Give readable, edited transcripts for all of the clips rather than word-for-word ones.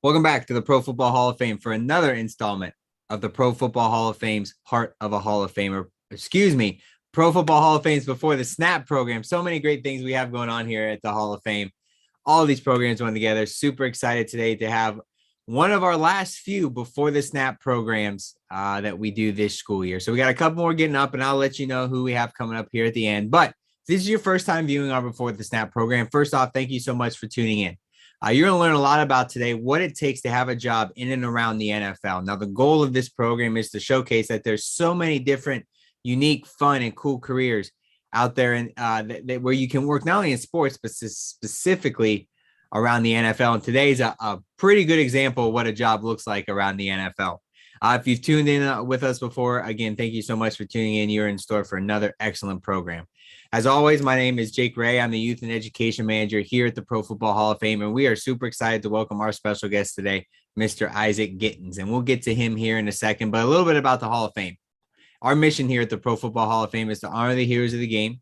Welcome back to the Pro Football Hall of Fame for another installment of the Pro Football Hall of Fame's Heart of a Hall of Famer. Pro Football Hall of Fame's Before the Snap program. So many great things we have going on here at the Hall of Fame. All of these programs went together. Super excited today to have one of our last few Before the Snap programs that we do this school year. So we got a couple more getting up, and I'll let you know who we have coming up here at the end. But if this is your first time viewing our Before the Snap program, first off, thank you so much for tuning in. You're going to learn a lot about today what it takes to have a job in and around the NFL. Now, the goal of this program is to showcase that there's so many different, unique, fun, and cool careers out there and where you can work not only in sports, but specifically around the NFL. And today's a pretty good example of what a job looks like around the NFL. If you've tuned in with us before, again, thank you so much for tuning in. You're in store for another excellent program. As always, my name is Jake Ray. I'm the Youth and Education Manager here at the Pro Football Hall of Fame, and we are super excited to welcome our special guest today, Mr. Isaac Gittens. And we'll get to him here in a second, but a little bit about the Hall of Fame. Our mission here at the Pro Football Hall of Fame is to honor the heroes of the game,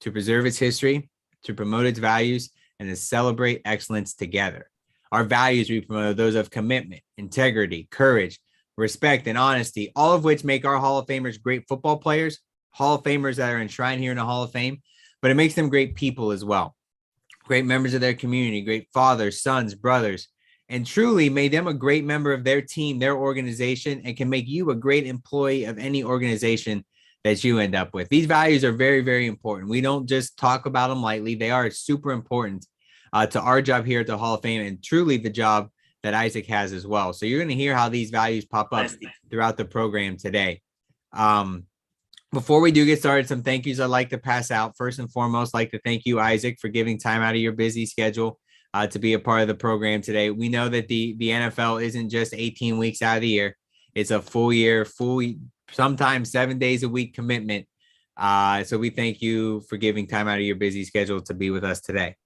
to preserve its history, to promote its values, and to celebrate excellence together. Our values we promote are those of commitment, integrity, courage, respect, and honesty, all of which make our Hall of Famers great football players, Hall of Famers that are enshrined here in the Hall of Fame, but it makes them great people as well. Great members of their community, great fathers, sons, brothers, and truly made them a great member of their team, their organization, and can make you a great employee of any organization that you end up with. These values are very, very important. We don't just talk about them lightly. They are super important to our job here at the Hall of Fame and truly the job that Isaac has as well. So you're going to hear how these values pop up throughout the program today. Before we do get started, some thank yous I'd like to pass out. First and foremost, I'd like to thank you, Isaac, for giving time out of your busy schedule to be a part of the program today. We know that the NFL isn't just 18 weeks out of the year. It's a full year, sometimes 7 days a week commitment. So we thank you for giving time out of your busy schedule to be with us today.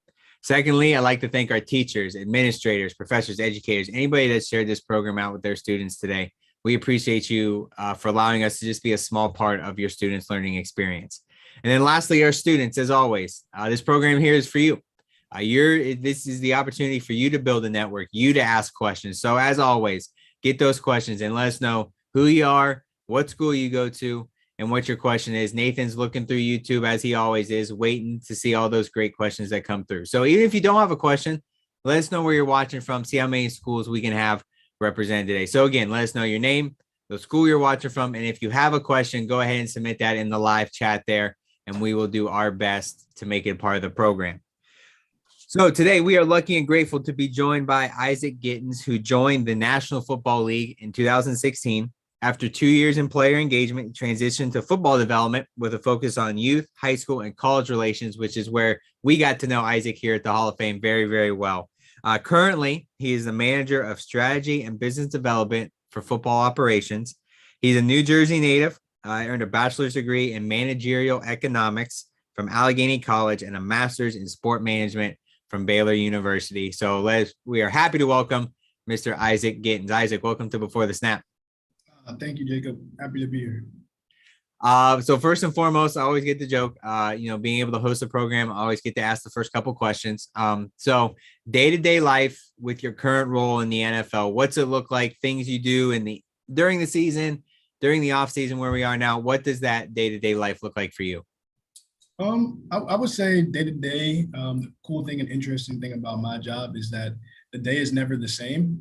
Secondly, I'd like to thank our teachers, administrators, professors, educators, anybody that shared this program out with their students today. We appreciate you for allowing us to just be a small part of your students' learning experience. And then lastly, our students, as always, this program here is for you. This is the opportunity for you to build a network, you to ask questions. So as always, get those questions and let us know who you are, what school you go to, and what your question is. Nathan's looking through YouTube, as he always is, waiting to see all those great questions that come through. So even if you don't have a question, let us know where you're watching from, see how many schools we can have represented today. So again, let us know your name, the school you're watching from, and if you have a question, go ahead and submit that in the live chat there, and we will do our best to make it part of the program. So today we are lucky and grateful to be joined by Isaac Gittens, who joined the National Football League in 2016. After 2 years in player engagement, he transitioned to football development with a focus on youth, high school, and college relations, which is where we got to know Isaac here at the Hall of Fame very, very well. Currently, he is the manager of strategy and business development for football operations. He's a New Jersey native. Earned a bachelor's degree in managerial economics from Allegheny College and a master's in sport management from Baylor University. So we are happy to welcome Mr. Isaac Gittens. Isaac, welcome to Before the Snap. Thank you, Jacob. Happy to be here. So first and foremost, I always get the joke, being able to host a program, I always get to ask the first couple questions. So day-to-day life with your current role in the NFL, what's it look like? Things you do during the season, during the off season where we are now, what does that day-to-day life look like for you? I would say day-to-day, the cool thing and interesting thing about my job is that the day is never the same.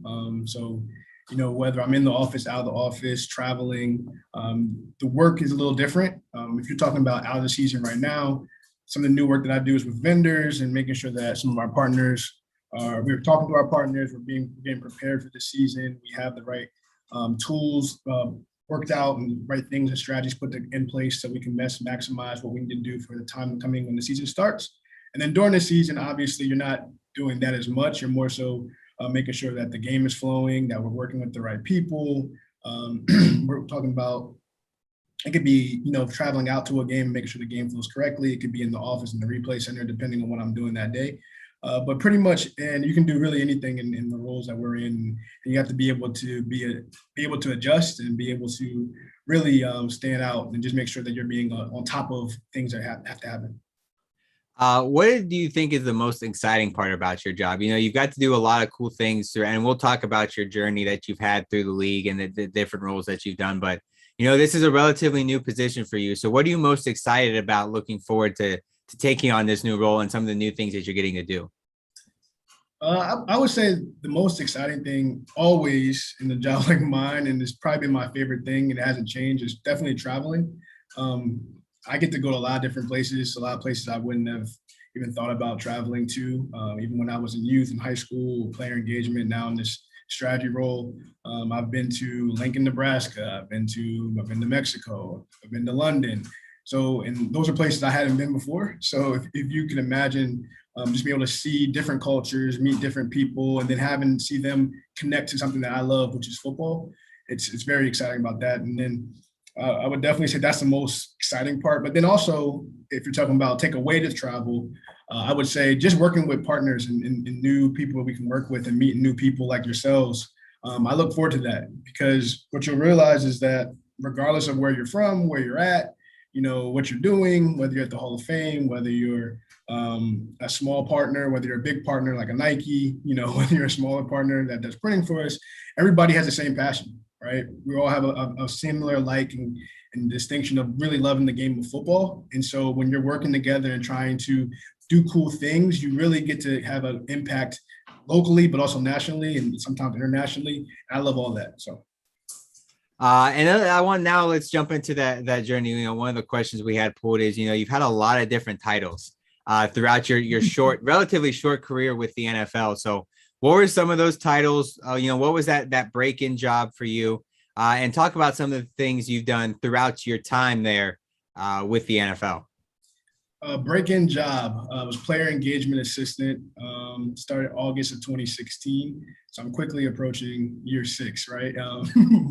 Whether I'm in the office, out of the office, traveling, the work is a little different. If you're talking about out of the season right now, some of the new work that I do is with vendors and making sure that some of our partners we're talking to our partners, we're getting prepared for the season. We have the right tools worked out and right things and strategies put in place so we can maximize what we need to do for the time coming when the season starts. And then during the season, obviously, you're not doing that as much. You're more so making sure that the game is flowing, that we're working with the right people. We're talking about, it could be, traveling out to a game and making sure the game flows correctly. It could be in the office, in the replay center, depending on what I'm doing that day. But pretty much, and you can do really anything in the roles that we're in. And you have to be able to adjust and be able to really stand out and just make sure that you're being on top of things that have to happen. What do you think is the most exciting part about your job? You've got to do a lot of cool things through, and we'll talk about your journey that you've had through the league and the different roles that you've done. But this is a relatively new position for you. So, what are you most excited about looking forward to taking on this new role and some of the new things that you're getting to do? I would say the most exciting thing always in a job like mine, and it's probably my favorite thing, and it hasn't changed, is definitely traveling. Um, I get to go to a lot of different places, a lot of places I wouldn't have even thought about traveling to, even when I was in youth and high school, player engagement, now in this strategy role. I've been to Lincoln, Nebraska. I've been to Mexico. I've been to London. So, and those are places I hadn't been before. So if you can imagine just be able to see different cultures, meet different people, and then see them connect to something that I love, which is football. It's very exciting about that. And then I would definitely say that's the most exciting part. But then also, if you're talking about take away to travel, I would say just working with partners and new people we can work with and meeting new people like yourselves. I look forward to that because what you'll realize is that regardless of where you're from, where you're at, what you're doing, whether you're at the Hall of Fame, whether you're a small partner, whether you're a big partner like a Nike, whether you're a smaller partner that's printing for us, everybody has the same passion, right? We all have a similar and distinction of really loving the game of football. And so when you're working together and trying to do cool things, you really get to have an impact locally, but also nationally and sometimes internationally. I love all that. So. And I want now let's jump into that journey. One of the questions we had pulled is, you've had a lot of different titles throughout your relatively short career with the NFL. So what were some of those titles? What was that break-in job for you? And talk about some of the things you've done throughout your time there with the NFL. Break-in job was player engagement assistant. Started August of 2016, so I'm quickly approaching year 6, right?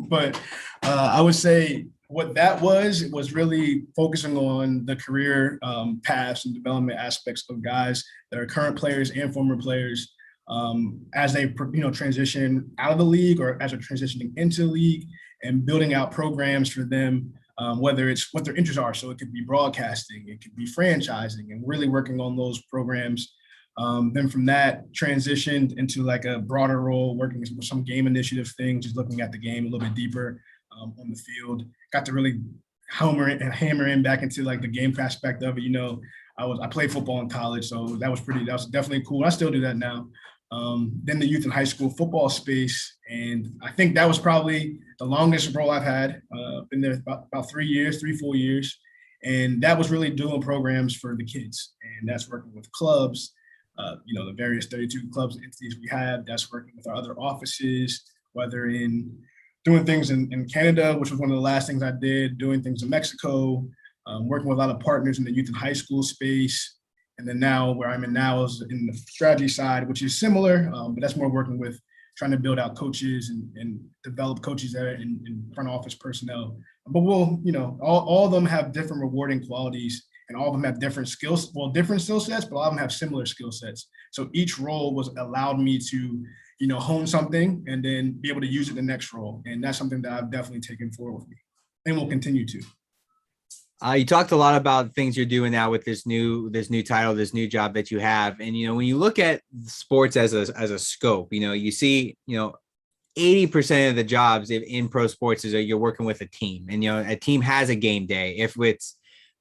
But I would say what that was really focusing on the career paths and development aspects of guys that are current players and former players as they transition out of the league or as they're transitioning into the league, and building out programs for them. Whether it's what their interests are. So it could be broadcasting, it could be franchising, and really working on those programs. Then from that transitioned into like a broader role, working with some game initiative things, just looking at the game a little bit deeper on the field. Got to really hammer in back into like the game aspect of it. I played football in college, so that was definitely cool. I still do that now. Then the youth and high school football space. And I think that was probably the longest role I've had. Been there about 3 years, 4 years. And that was really doing programs for the kids. And that's working with clubs, the various 32 clubs and entities we have. That's working with our other offices, whether in doing things in Canada, which was one of the last things I did, doing things in Mexico, working with a lot of partners in the youth and high school space. And then now where I'm in now is in the strategy side, which is similar, but that's more working with trying to build out coaches and develop coaches there in front office personnel. But all of them have different rewarding qualities, and all of them have different skill sets, but all of them have similar skill sets. So each role allowed me to, hone something and then be able to use it in the next role. And that's something that I've definitely taken forward with me and will continue to. You talked a lot about things you're doing now with this new title, this new job that you have. And, when you look at sports as a scope, you see, 80% of the jobs in pro sports is that you're working with a team, and, a team has a game day. If it's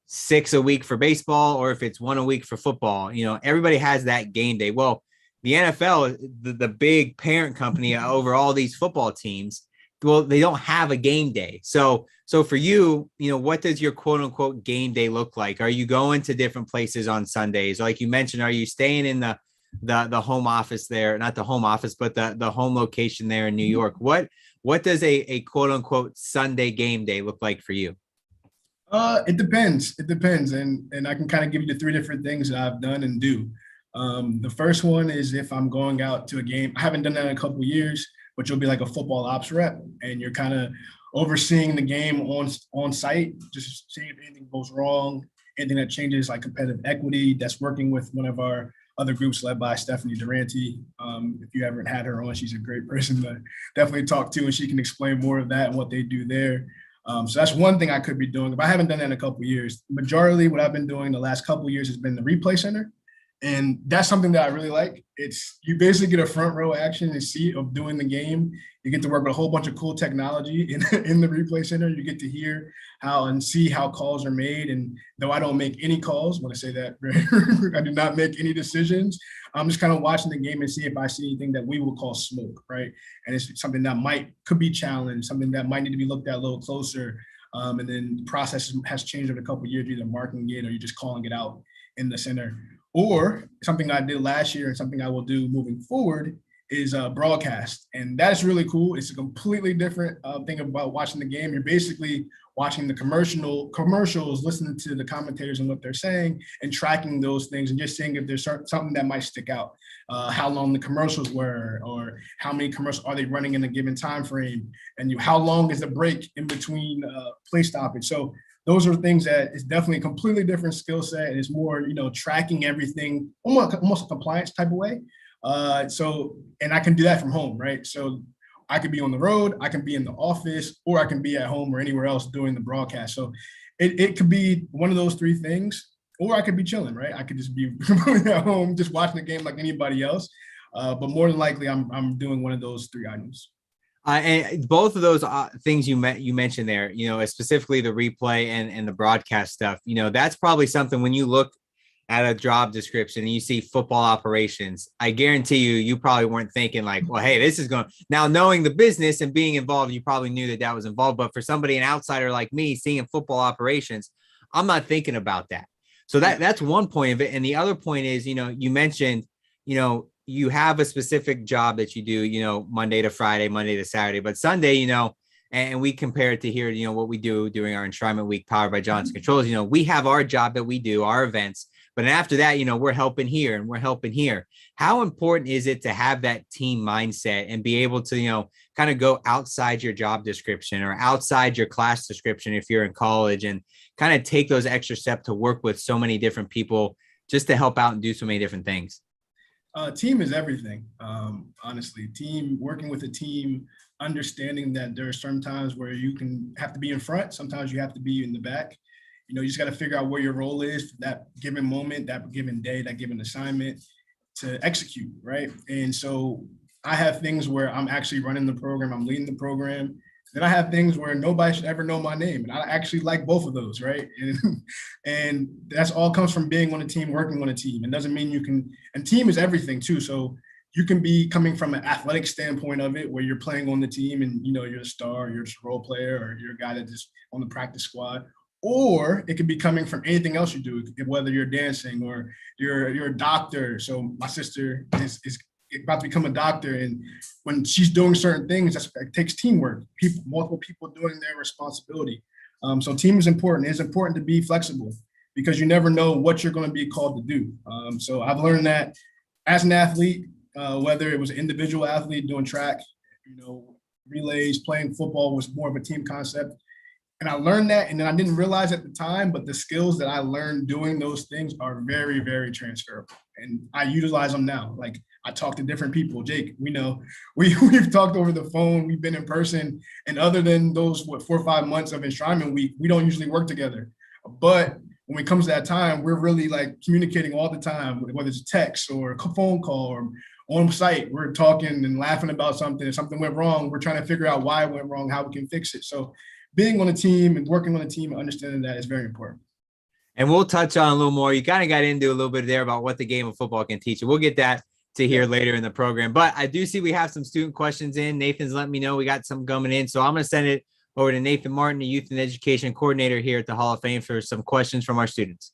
6 a week for baseball, or if it's 1 a week for football, everybody has that game day. Well, the NFL, the big parent company over all these football teams, well, they don't have a game day. So for you, what does your quote unquote game day look like? Are you going to different places on Sundays? Like you mentioned, are you staying in the home office there, not the home office, but the home location there in New York? What does a quote unquote Sunday game day look like for you? It depends. And I can kind of give you the 3 different things that I've done and do. The first one is if I'm going out to a game. I haven't done that in a couple of years, but you'll be like a football ops rep, and you're kind of overseeing the game on site, just seeing if anything goes wrong, anything that changes like competitive equity. That's working with one of our other groups led by Stephanie Durante. If you haven't had her on, she's a great person to definitely talk to, and she can explain more of that and what they do there. So that's one thing I could be doing. If I haven't done that in a couple of years, majority what I've been doing the last couple of years has been the replay center. And that's something that I really like. It's you basically get a front row action and seat of doing the game. You get to work with a whole bunch of cool technology in the replay center. You get to hear how and see how calls are made. And though I don't make any calls, when I say that, I do not make any decisions. I'm just kind of watching the game and see if I see anything that we will call smoke, right? And it's something that could be challenged, something that might need to be looked at a little closer. And then the process has changed over a couple of years, either marking it or you're just calling it out in the center. Or something I did last year and something I will do moving forward is broadcast. And that's really cool. It's a completely different thing about watching the game. You're basically watching the commercials, listening to the commentators and what they're saying and tracking those things and just seeing if there's something that might stick out. How long the commercials were, or how many commercials are they running in a given time frame, and how long is the break in between play stoppage. So those are things that is definitely a completely different skill set, and it's more, tracking everything almost a compliance type of way. And I can do that from home, right? So I could be on the road, I can be in the office, or I can be at home or anywhere else doing the broadcast. So it could be one of those three things, or I could be chilling, right? I could just be at home, just watching the game like anybody else. But more than likely, I'm doing one of those three items. And both of those things you mentioned there, specifically the replay and the broadcast stuff, that's probably something when you look at a job description and you see football operations, I guarantee you probably weren't thinking like, well, hey, this is going now, knowing the business and being involved, you probably knew that was involved. But for somebody, an outsider like me, seeing football operations, I'm not thinking about that. So that's one point of it. And the other point is, you mentioned, you have a specific job that you do, Monday to Friday, Monday to Saturday, but Sunday, and we compare it to here, what we do during our enshrinement week powered by Johnson Controls, we have our job that we do, our events, but after that, we're helping here and we're helping here. How important is it to have that team mindset and be able to, kind of go outside your job description or outside your class description if you're in college and kind of take those extra steps to work with so many different people just to help out and do so many different things? Team is everything. Honestly, working with a team, understanding that there are certain times where you have to be in front. Sometimes you have to be in the back. You just got to figure out where your role is for that given moment, that given day, that given assignment to execute, right? And so I have things where I'm actually running the program, I'm leading the program. Then I have things where nobody should ever know my name. And I actually like both of those, right? And that's all comes from being on a team, working on a team. It doesn't mean and team is everything too. So you can be coming from an athletic standpoint of it, where you're playing on the team and, you're a star, you're just a role player, or you're a guy that's just on the practice squad. Or it could be coming from anything else you do, whether you're dancing or you're a doctor. So my sister is about to become a doctor, and when she's doing certain things, it takes teamwork, multiple people doing their responsibility. So team is important. It's important to be flexible because you never know what you're going to be called to do. So I've learned that as an athlete, whether it was an individual athlete doing track, relays, playing football was more of a team concept. And I learned that, and then I didn't realize at the time, but the skills that I learned doing those things are very, very transferable. And I utilize them now. Like, I talk to different people. Jake, we've talked over the phone, we've been in person, and other than those 4 or 5 months of enshrinement week, we don't usually work together. But when it comes to that time, we're really like communicating all the time, whether it's text or a phone call or on site, we're talking and laughing about something. If something went wrong, we're trying to figure out why it went wrong, how we can fix it. So being on a team and working on a team and understanding that is very important. And we'll touch on a little more. You kind of got into a little bit there about what the game of football can teach you. We'll get that to hear later in the program. But I do see we have some student questions in. Nathan's letting me know we got some coming in. So I'm going to send it over to Nathan Martin, the Youth and Education Coordinator here at the Hall of Fame, for some questions from our students.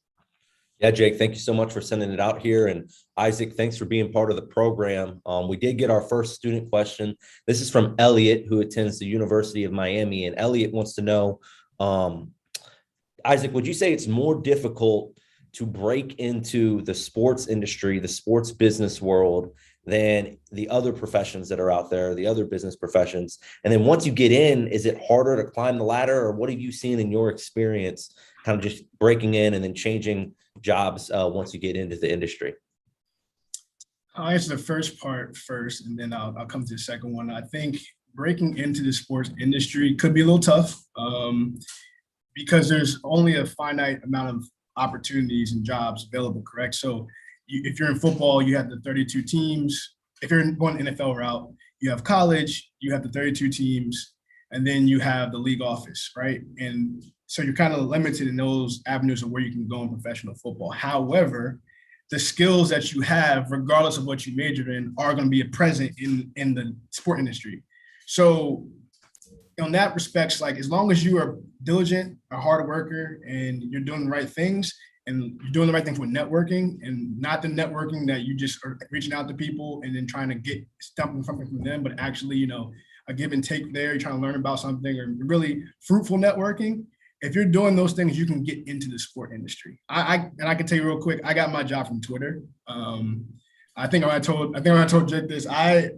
Yeah, Jake, thank you so much for sending it out here. And Isaac, thanks for being part of the program. We did get our first student question. This is from Elliot, who attends the University of Miami. And Elliot wants to know, Isaac, would you say it's more difficult to break into the sports industry, the sports business world, than the other professions that are out there, the other business professions? And then once you get in, is it harder to climb the ladder, or what have you seen in your experience kind of just breaking in and then changing jobs once you get into the industry? I'll answer the first part first, and then I'll come to the second one. I think breaking into the sports industry could be a little tough because there's only a finite amount of opportunities and jobs available, correct? So if you're in football, you have the 32 teams. If you're going NFL route, you have college, you have the 32 teams, and then you have the league office, right? And so you're kind of limited in those avenues of where you can go in professional football. However, the skills that you have, regardless of what you majored in, are going to be present in the sport industry. So in that respects, like as long as you are diligent, a hard worker, and you're doing the right things, and you're doing the right things with networking, and not the networking that you just are reaching out to people and then trying to get something from them, but actually, you know, a give and take there, you're trying to learn about something, or really fruitful networking. If you're doing those things, you can get into the sport industry. I can tell you real quick, I got my job from Twitter. I think I told Jake this.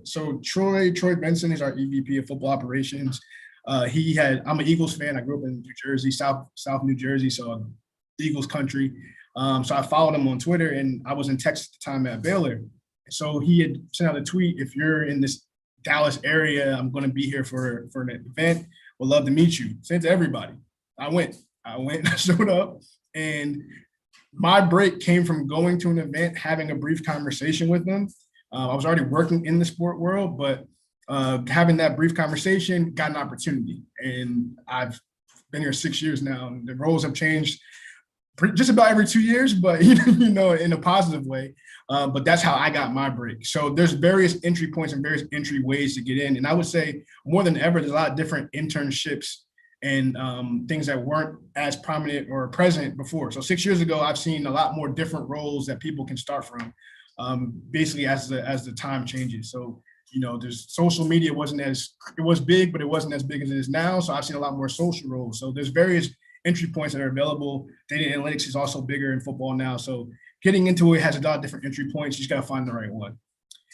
So Troy Benson is our EVP of football operations. I'm an Eagles fan. I grew up in New Jersey, South New Jersey, so Eagles country. So I followed him on Twitter, and I was in Texas at the time at Baylor. So he had sent out a tweet: if you're in this Dallas area, I'm going to be here for an event. Would love to meet you. Sent to everybody. I went, I showed up, and my break came from going to an event, having a brief conversation with them. I was already working in the sport world, but having that brief conversation got an opportunity. And I've been here 6 years now, and the roles have changed just about every 2 years, but you know, in a positive way. But that's how I got my break. So there's various entry points and various entry ways to get in. And I would say more than ever, there's a lot of different internships and things that weren't as prominent or present before. So 6 years ago, I've seen a lot more different roles that people can start from, basically as the time changes. So, you know, there's social media it was big, but it wasn't as big as it is now. So I've seen a lot more social roles. So there's various entry points that are available. Data analytics is also bigger in football now. So getting into it has a lot of different entry points. You just got to find the right one.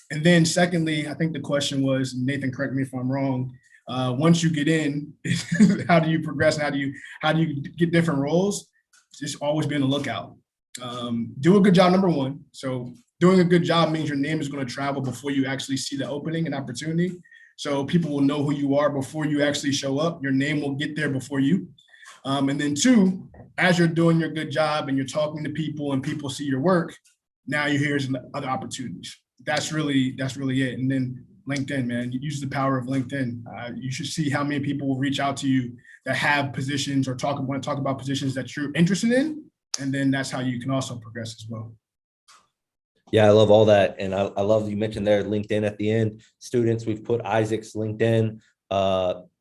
And then secondly, I think the question was, Nathan, correct me if I'm wrong, once you get in, how do you progress? And how do you get different roles? Just always be on the lookout. Do a good job, number one. So doing a good job means your name is going to travel before you actually see the opening and opportunity. So people will know who you are before you actually show up. Your name will get there before you. And then two, as you're doing your good job and you're talking to people and people see your work, now you hear other opportunities. That's really it. And then LinkedIn, man, you use the power of LinkedIn. You should see how many people will reach out to you that have positions or want to talk about positions that you're interested in. And then that's how you can also progress as well. Yeah, I love all that. And I love you mentioned there LinkedIn at the end. Students, we've put Isaac's LinkedIn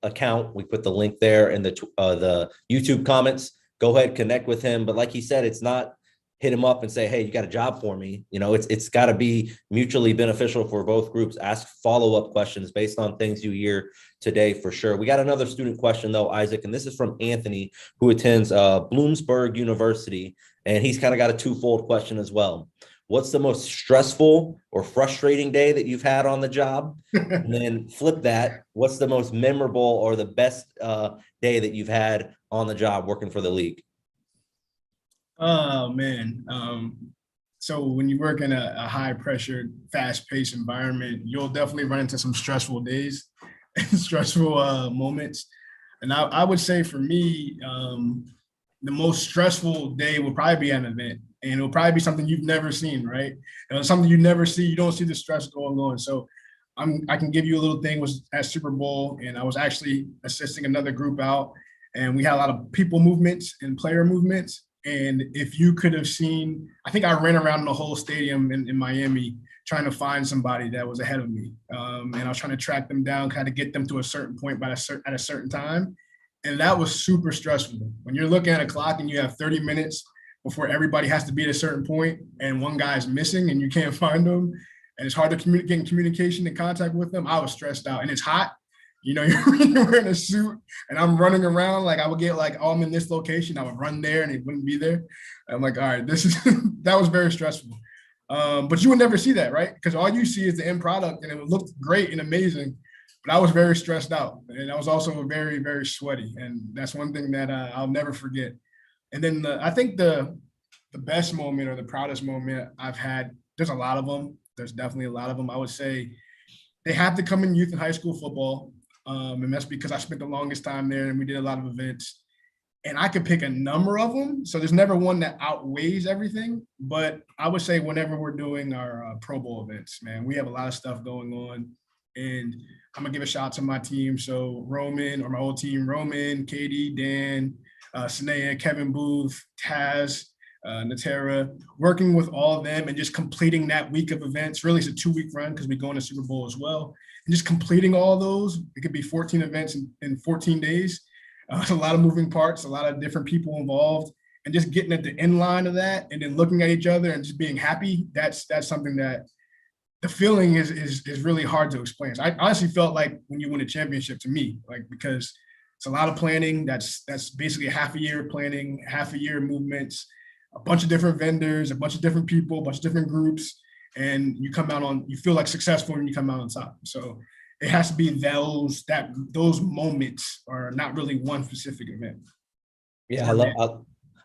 account. We put the link there in the YouTube comments. Go ahead, connect with him. But like he said, it's not hit him up and say, hey, you got a job for me. You know, it's got to be mutually beneficial for both groups. Ask follow-up questions based on things you hear today for sure. We got another student question though, Isaac, and this is from Anthony, who attends Bloomsburg University. And he's kind of got a twofold question as well. What's the most stressful or frustrating day that you've had on the job? And then flip that. What's the most memorable or the best day that you've had on the job working for the league? Oh, man. So when you work in a high pressure, fast paced environment, you'll definitely run into some stressful days and stressful moments. And I would say for me, the most stressful day would probably be an event. And it'll probably be something you've never seen, right? Something you never see. You don't see the stress going on. So I can give you a little thing. Was at Super Bowl, and I was actually assisting another group out, and we had a lot of people movements and player movements. And if you could have seen, I think I ran around the whole stadium in Miami trying to find somebody that was ahead of me, and I was trying to track them down, kind of get them to a certain point at a certain time, and that was super stressful. When you're looking at a clock and you have 30 minutes before everybody has to be at a certain point, and one guy is missing and you can't find them, and it's hard to get in communication and contact with them, I was stressed out. And it's hot. You know, you're wearing a suit and I'm running around. Like I would get like, oh, I'm in this location. I would run there and it wouldn't be there. And I'm like, all right, that was very stressful. But you would never see that, right? Because all you see is the end product and it looked great and amazing. But I was very stressed out. And I was also very, very sweaty. And that's one thing that I'll never forget. And then I think the best moment or the proudest moment I've had, there's a lot of them. There's definitely a lot of them. I would say they have to come in youth and high school football. And that's because I spent the longest time there and we did a lot of events. And I could pick a number of them. So there's never one that outweighs everything. But I would say whenever we're doing our Pro Bowl events, man, we have a lot of stuff going on. And I'm going to give a shout out to my team. So Roman, or my old team, Roman, Katie, Dan, Sanea, Kevin Booth, Taz, Natera, working with all of them and just completing that week of events. Really, it's a 2-week run because we go in the Super Bowl as well. And just completing all those. It could be 14 events in 14 days. A lot of moving parts, a lot of different people involved, and just getting at the end line of that and then looking at each other and just being happy. That's something that the feeling is really hard to explain. So I honestly felt like when you win a championship to me, like, because it's a lot of planning. That's basically half a year of planning, half a year of movements, a bunch of different vendors, a bunch of different people, a bunch of different groups, and you feel like successful when you come out on top. So it has to be those moments are not really one specific event. Yeah,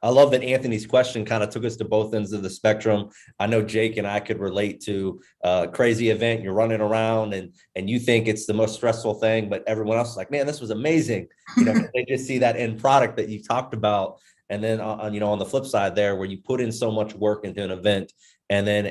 I love that Anthony's question kind of took us to both ends of the spectrum. I know Jake and I could relate to a crazy event. You're running around and you think it's the most stressful thing, but everyone else is like, man, this was amazing. They just see that end product that you talked about. And then on the flip side there, where you put in so much work into an event and then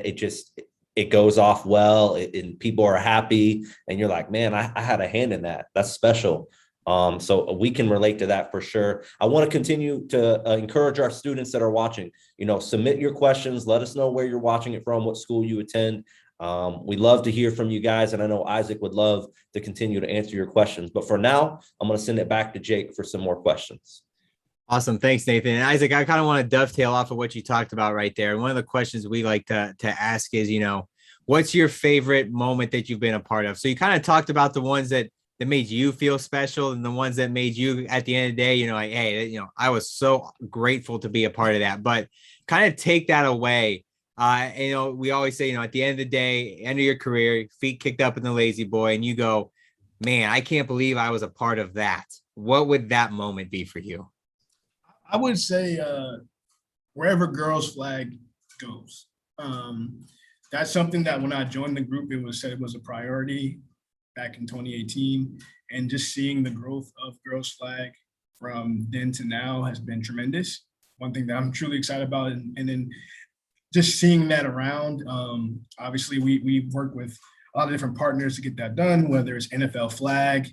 it goes off well and people are happy and you're like, man, I had a hand in that. That's special. So we can relate to that for sure. I want to continue to encourage our students that are watching, submit your questions. Let us know where you're watching it from, what school you attend. We love to hear from you guys. And I know Isaac would love to continue to answer your questions. But for now, I'm going to send it back to Jake for some more questions. Awesome. Thanks, Nathan. And Isaac, I kind of want to dovetail off of what you talked about right there. And one of the questions we like to ask is, what's your favorite moment that you've been a part of? So you kind of talked about the ones that made you feel special and the ones that made you at the end of the day, like, hey, I was so grateful to be a part of that, but kind of take that away. We always say, at the end of the day, end of your career, feet kicked up in the lazy boy, and you go, man, I can't believe I was a part of that. What would that moment be for you? I would say wherever girls flag goes. That's something that when I joined the group, it was said it was a priority back in 2018. And just seeing the growth of girls flag from then to now has been tremendous. One thing that I'm truly excited about. And then just seeing that around, obviously we work with a lot of different partners to get that done, whether it's NFL flag,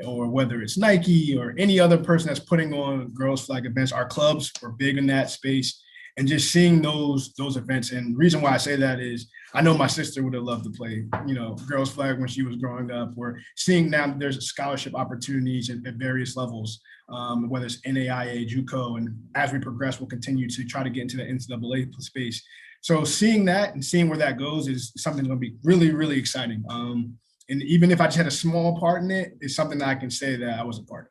or whether it's Nike or any other person that's putting on girls flag events. Our clubs were big in that space, and just seeing those events. And the reason why I say that is I know my sister would have loved to play, girls flag when she was growing up. Or seeing now that there's scholarship opportunities at various levels, whether it's NAIA, JUCO, and as we progress, we'll continue to try to get into the NCAA space. So seeing that and seeing where that goes is something that's going to be really, really exciting. And even if I just had a small part in it, it's something that I can say that I was a part of.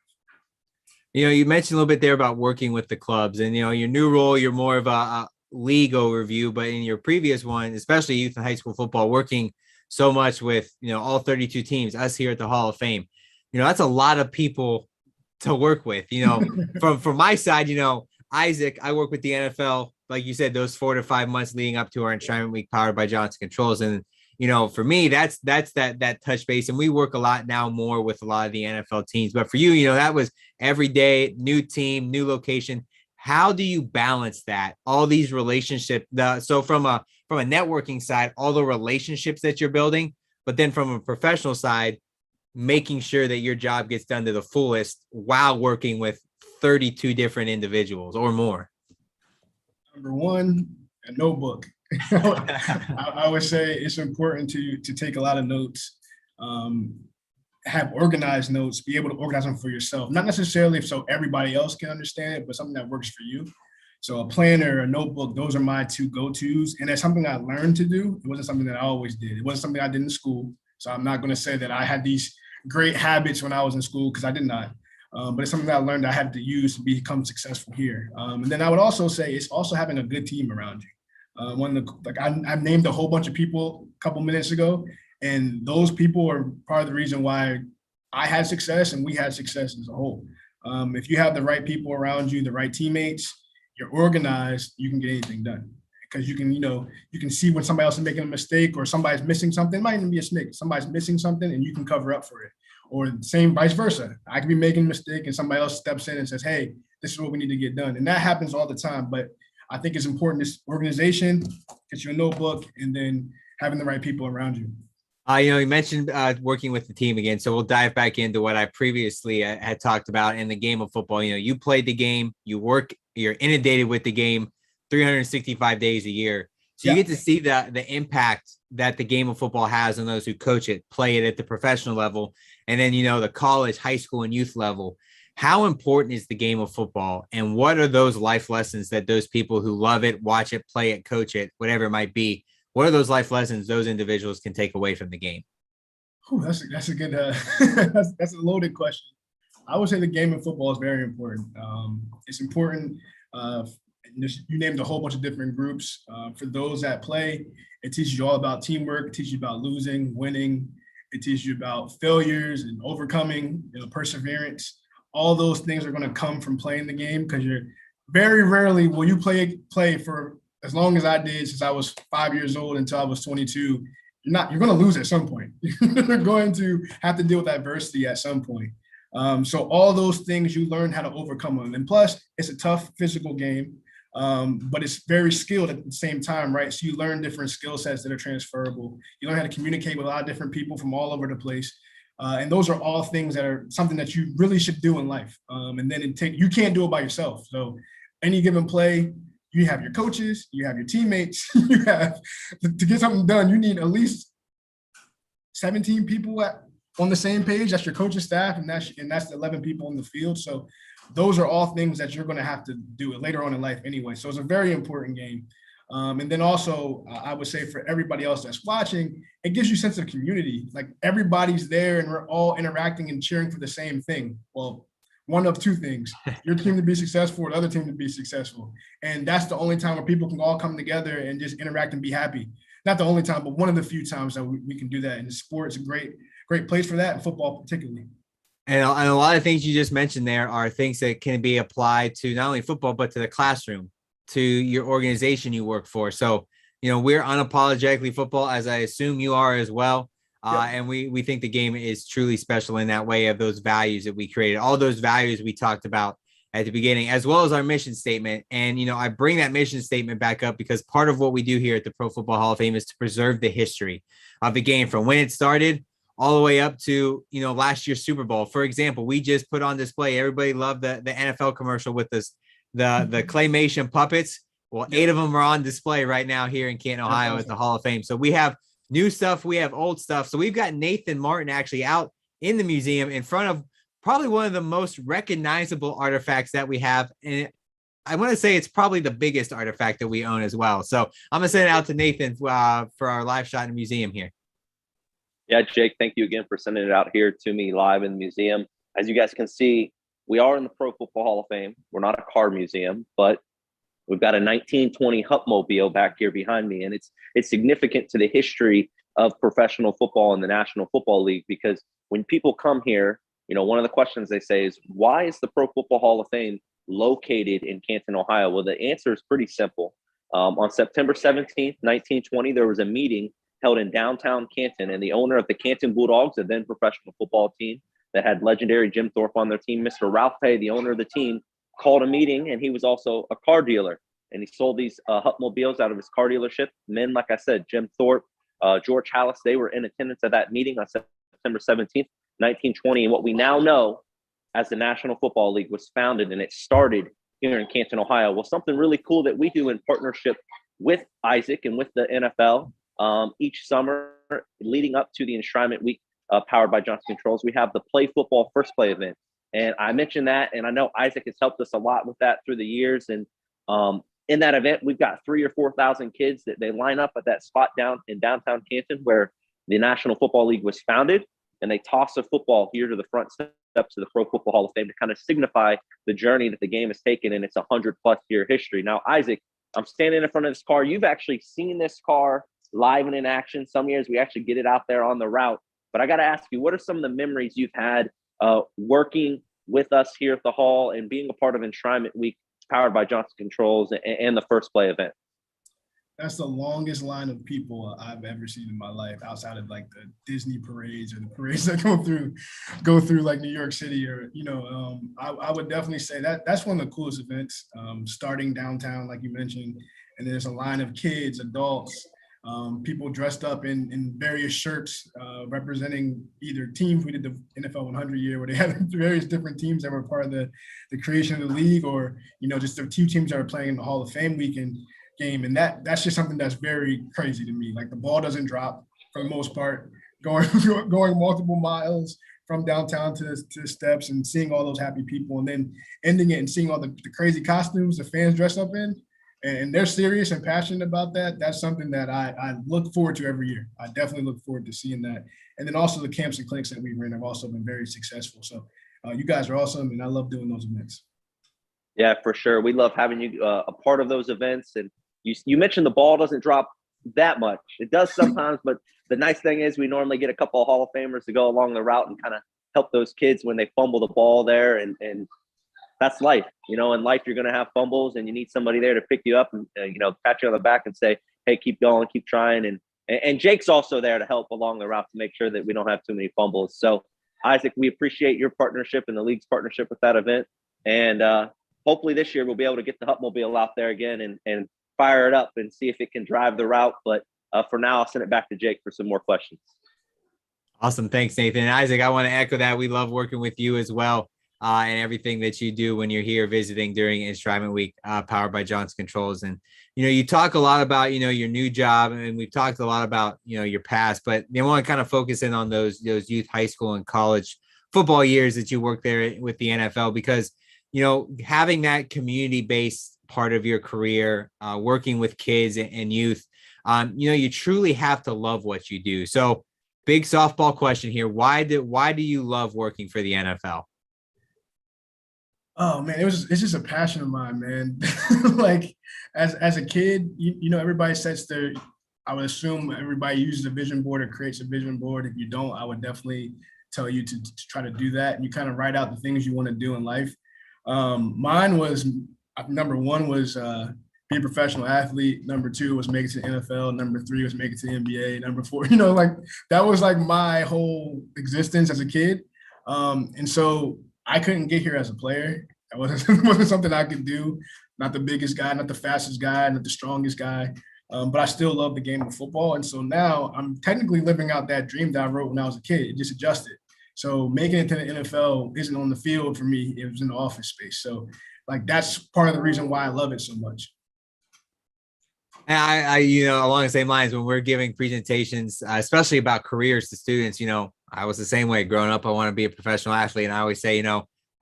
You mentioned a little bit there about working with the clubs and, your new role, you're more of a league overview, but in your previous one, especially youth and high school football, working so much with, all 32 teams, us here at the Hall of Fame, that's a lot of people to work with, from my side, Isaac, I work with the NFL, like you said, those 4 to 5 months leading up to our Enshrinement Week powered by Johnson Controls. And for me, that's that touch base. And we work a lot now more with a lot of the NFL teams. But for you, that was every day, new team, new location. How do you balance that? All these relationships. So from a networking side, all the relationships that you're building, but then from a professional side, making sure that your job gets done to the fullest while working with 32 different individuals or more. Number one, a notebook. I would say it's important to take a lot of notes, have organized notes, be able to organize them for yourself, not necessarily so everybody else can understand it, but something that works for you. So a planner, a notebook, those are my two go-tos. And that's something I learned to do. It wasn't something that I always did. It wasn't something I did in school. So I'm not going to say that I had these great habits when I was in school, because I did not. But it's something that I learned I had to use to become successful here. And then I would also say it's also having a good team around you. I named a whole bunch of people a couple minutes ago, and those people are part of the reason why I had success and we had success as a whole. If you have the right people around you, the right teammates, you're organized, you can get anything done. Because you can see when somebody else is making a mistake or somebody's missing something. It might even be a mistake. Somebody's missing something and you can cover up for it. or same vice versa. I could be making a mistake and somebody else steps in and says, hey, this is what we need to get done. And that happens all the time. But I think it's important, this organization, get you a notebook, and then having the right people around you. You mentioned working with the team again, so we'll dive back into what I previously had talked about in the game of football. You played the game, you're inundated with the game 365 days a year. So you get to see the impact that the game of football has on those who coach it, play it at the professional level, and then, the college, high school, and youth level. How important is the game of football, and what are those life lessons that those people who love it, watch it, play it, coach it, whatever it might be, what are those life lessons those individuals can take away from the game? That's a good, that's a loaded question. I would say the game of football is very important. It's important. You named a whole bunch of different groups. For those that play, it teaches you all about teamwork. It teaches you about losing, winning. It teaches you about failures and overcoming, perseverance. All those things are going to come from playing the game, because you're very rarely will you play for as long as I did, since I was 5 years old until I was 22. You're going to lose at some point. You're going to have to deal with adversity at some point. So all those things you learn how to overcome them. And plus, it's a tough physical game, but it's very skilled at the same time, right? So you learn different skill sets that are transferable. You learn how to communicate with a lot of different people from all over the place. And those are all things that are something that you really should do in life. And then you can't do it by yourself. So any given play, you have your coaches, you have your teammates, you have to get something done. You need at least 17 people on the same page. That's your coaching staff, and that's the 11 people in the field. So those are all things that you're going to have to do later on in life anyway. So it's a very important game. And then also, I would say for everybody else that's watching, it gives you a sense of community. Like everybody's there and we're all interacting and cheering for the same thing. Well, one of two things: your team to be successful, or the other team to be successful. And that's the only time where people can all come together and just interact and be happy. Not the only time, but one of the few times that we can do that. And the sport's a great place for that, and football particularly. And a lot of things you just mentioned there are things that can be applied to not only football, but to the classroom, to your organization you work for. So, we're unapologetically football, as I assume you are as well. And we think the game is truly special in that way, of those values that we created, all those values we talked about at the beginning, as well as our mission statement. And, I bring that mission statement back up because part of what we do here at the Pro Football Hall of Fame is to preserve the history of the game from when it started all the way up to, last year's Super Bowl. For example, we just put on display, everybody loved the NFL commercial with this, the claymation puppets. Well, 8 of them are on display right now here in Canton, Ohio at the Hall of Fame. So we have new stuff, we have old stuff. So we've got Nathan Martin actually out in the museum in front of probably one of the most recognizable artifacts that we have. And I want to say it's probably the biggest artifact that we own as well. So I'm going to send it out to Nathan for our live shot in the museum here. Yeah, Jake, thank you again for sending it out here to me live in the museum. As you guys can see, we are in the Pro Football Hall of Fame. We're not a car museum, but we've got a 1920 Hupmobile back here behind me. And it's significant to the history of professional football and the National Football League, because when people come here, one of the questions they say is, why is the Pro Football Hall of Fame located in Canton, Ohio? Well, the answer is pretty simple. On September 17th, 1920, there was a meeting held in downtown Canton, and the owner of the Canton Bulldogs, a then professional football team that had legendary Jim Thorpe on their team, Mr. Ralph Pay, the owner of the team, called a meeting, and he was also a car dealer, and he sold these Hupmobiles out of his car dealership. Men, like I said, Jim Thorpe, George Hallis, they were in attendance at that meeting on September 17th, 1920. And what we now know as the National Football League was founded, and it started here in Canton, Ohio. Well, something really cool that we do in partnership with Isaac and with the NFL, each summer leading up to the Enshrinement Week, powered by Johnson Controls, we have the Play Football First Play event. And I mentioned that, and I know Isaac has helped us a lot with that through the years. And in that event, we've got 3,000 or 4,000 kids that they line up at that spot down in downtown Canton where the National Football League was founded, and they toss a football here to the front steps of the Pro Football Hall of Fame to kind of signify the journey that the game has taken in its 100+ year history. Now, Isaac, I'm standing in front of this car. You've actually seen this car live and in action. Some years we actually get it out there on the route. But I got to ask you, what are some of the memories you've had working with us here at the Hall and being a part of Enshrinement Week, powered by Johnson Controls, and the First Play event? That's the longest line of people I've ever seen in my life, outside of like the Disney parades or the parades that go through like New York City, or I would definitely say that that's one of the coolest events. Starting downtown, like you mentioned, and there's a line of kids, adults, people dressed up in various shirts representing either teams. We did the NFL 100 year where they had various different teams that were part of the creation of the league, or just the two teams that are playing in the Hall of Fame weekend game. And that's just something that's very crazy to me. Like, the ball doesn't drop for the most part, going going multiple miles from downtown to the steps, and seeing all those happy people, and then ending it and seeing all the crazy costumes the fans dress up in, and they're serious and passionate about that. That's something that I look forward to every year. I definitely look forward to seeing that. And then also the camps and clinics that we ran have also been very successful. So you guys are awesome, and I love doing those events. Yeah, for sure. We love having you a part of those events. And you mentioned the ball doesn't drop that much. It does sometimes, but the nice thing is we normally get a couple of Hall of Famers to go along the route and kind of help those kids when they fumble the ball there. And that's life. In life, you're going to have fumbles, and you need somebody there to pick you up and, pat you on the back and say, hey, keep going, keep trying. And Jake's also there to help along the route to make sure that we don't have too many fumbles. So, Isaac, we appreciate your partnership and the league's partnership with that event. And hopefully this year we'll be able to get the Hupmobile out there again and fire it up and see if it can drive the route. But for now, I'll send it back to Jake for some more questions. Awesome. Thanks, Nathan. And Isaac, I want to echo that. We love working with you as well, and everything that you do when you're here visiting during Instrument Week, powered by Johnson Controls. And, you talk a lot about, your new job, and we've talked a lot about, your past, but they want to kind of focus in on those youth, high school and college football years that you worked there with the NFL, because, having that community-based part of your career, working with kids and youth, you truly have to love what you do. So, big softball question here. Why do you love working for the NFL? Oh man, it's just a passion of mine, man. Like, as a kid, everybody sets I would assume everybody uses a vision board or creates a vision board. If you don't, I would definitely tell you to try to do that. And you kind of write out the things you want to do in life. Mine was, number one was be a professional athlete. Number two was make it to the NFL. Number three was make it to the NBA. Number four, like, that was like my whole existence as a kid. And so I couldn't get here as a player. That wasn't something I could do. Not the biggest guy, not the fastest guy, not the strongest guy. But I still love the game of football. And so now I'm technically living out that dream that I wrote when I was a kid. It just adjusted. So making it to the NFL isn't on the field for me. It was in the office space. So, like, that's part of the reason why I love it so much. And I along the same lines, when we're giving presentations, especially about careers to students, I was the same way growing up. I want to be a professional athlete. And I always say,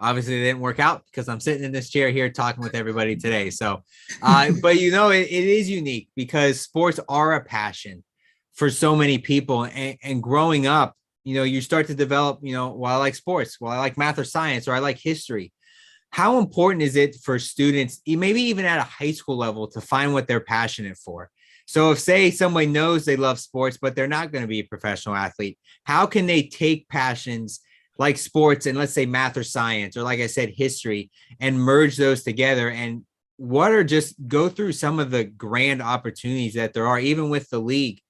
obviously it didn't work out because I'm sitting in this chair here talking with everybody today. So, but it is unique because sports are a passion for so many people. And growing up, you start to develop, well, I like sports, well, I like math or science, or I like history. How important is it for students, maybe even at a high school level, to find what they're passionate for? So if, say, somebody knows they love sports, but they're not going to be a professional athlete, how can they take passions like sports and, let's say, math or science, or, like I said, history, and merge those together? And just go through some of the grand opportunities that there are, even with the league,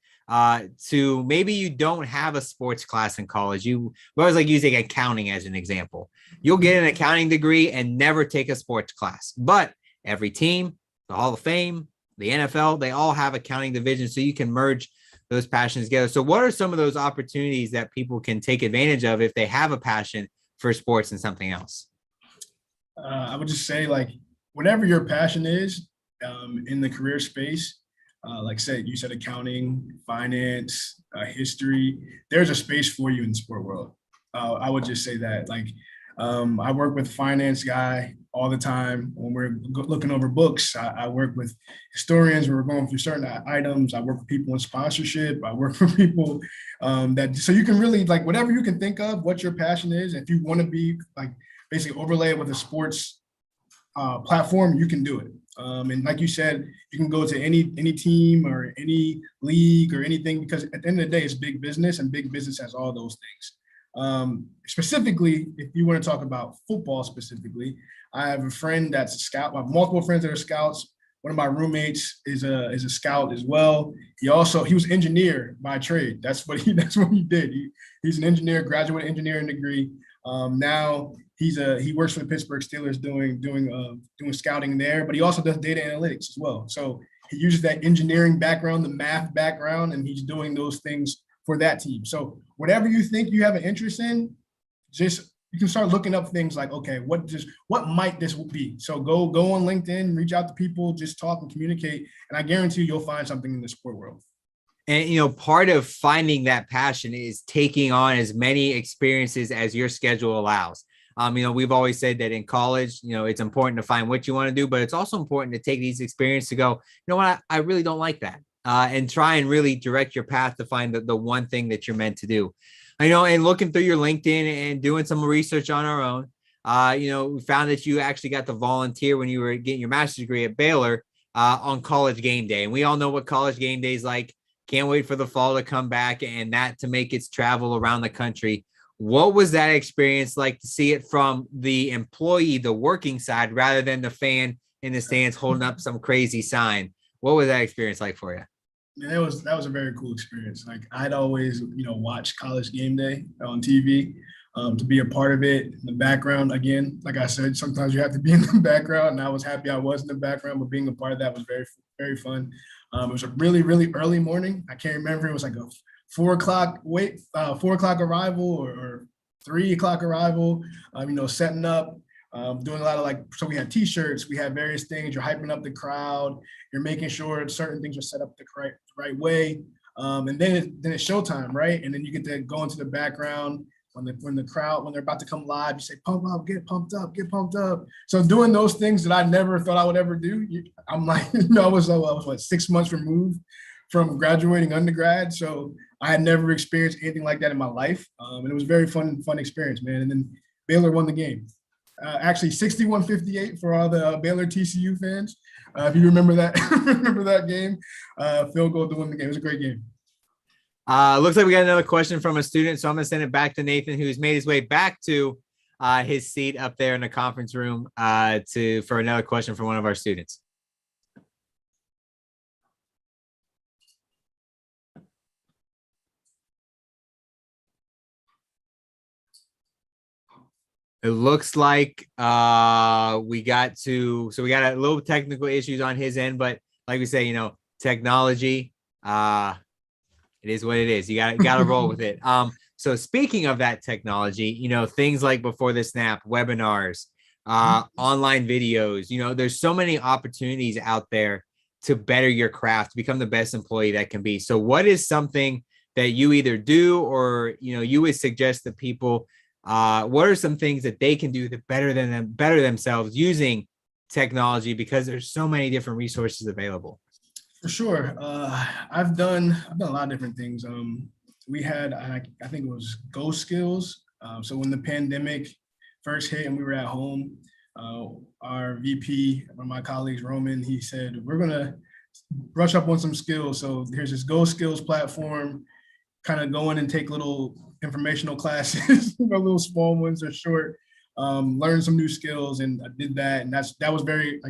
to maybe you don't have a sports class in college. We always like using accounting as an example. You'll get an accounting degree and never take a sports class, but every team, the Hall of Fame, the NFL, they all have accounting divisions, so you can merge those passions together. So what are some of those opportunities that people can take advantage of if they have a passion for sports and something else? I would just say, like, whatever your passion is in the career space, like you said, accounting, finance, history, there's a space for you in the sport world. I would just say that, like, I work with a finance guy all the time when we're looking over books. I work with historians when we're going through certain items. I work with people in sponsorship. I work with people so you can really, like, whatever you can think of, what your passion is. If you want to be, like, basically overlay it with a sports platform, you can do it. And like you said, you can go to any team or any league or anything, because at the end of the day, it's big business, and big business has all those things. Specifically, if you want to talk about football specifically, I have a friend that's a scout. I have multiple friends that are scouts. One of my roommates is a scout as well. He was engineer by trade. That's what he did. He's an engineer, graduate engineering degree. Now he works for the Pittsburgh Steelers doing scouting there, but he also does data analytics as well. So he uses that engineering background, the math background, and he's doing those things for that team. So whatever you think you have an interest in, you can start looking up things like, okay, what might this be? So go on LinkedIn, reach out to people, just talk and communicate, and I guarantee you'll find something in the sport world. And, part of finding that passion is taking on as many experiences as your schedule allows. We've always said that in college, it's important to find what you want to do, but it's also important to take these experiences to go, you know what, I really don't like that. And try and really direct your path to find the one thing that you're meant to do. And looking through your LinkedIn and doing some research on our own, we found that you actually got to volunteer when you were getting your master's degree at Baylor on college game day. And we all know what college game day is like. Can't wait for the fall to come back and that to make its travel around the country. What was that experience like to see it from the employee, the working side, rather than the fan in the stands holding up some crazy sign? What was that experience like for you? Yeah, that was a very cool experience. Like I'd always, watch college game day on TV. To be a part of it in the background, again, like I said, sometimes you have to be in the background, and I was happy I was in the background, but being a part of that was very, very fun. It was a really, really early morning. I can't remember. It was like a 4 o'clock arrival or 3 o'clock arrival, setting up, doing a lot of so we had t-shirts, we had various things. You're hyping up the crowd. You're making sure certain things are set up the right way. And then it's showtime, right? And then you get to go into the background when they're about to come live, you say, pump up, get pumped up, get pumped up. So doing those things that I never thought I would ever do, I'm like, I was 6 months removed from graduating undergrad. So I had never experienced anything like that in my life. And it was a very fun experience, man. And then Baylor won the game. Actually 61-58 for all the Baylor TCU fans. If you remember that game, field goal to win the game. It was a great game. Looks like we got another question from a student, so I'm going to send it back to Nathan, who's made his way back to his seat up there in the conference room for another question from one of our students. It looks like we got a little technical issues on his end, but like we say, technology, it is what it is. You got to roll with it. So speaking of that technology, things like Before the Snap, webinars, online videos, there's so many opportunities out there to better your craft, become the best employee that can be. So what is something that you either do or, you would suggest that people, what are some things that they can do to better themselves using technology, because there's so many different resources available? For sure. I've done a lot of different things. We had, I think it was Go Skills. So when the pandemic first hit and we were at home, our VP, one of my colleagues, Roman, he said, we're going to brush up on some skills. So here's this Go Skills platform, kind of go in and take little informational classes, little small ones or short, learn some new skills. And I did that. And that was very,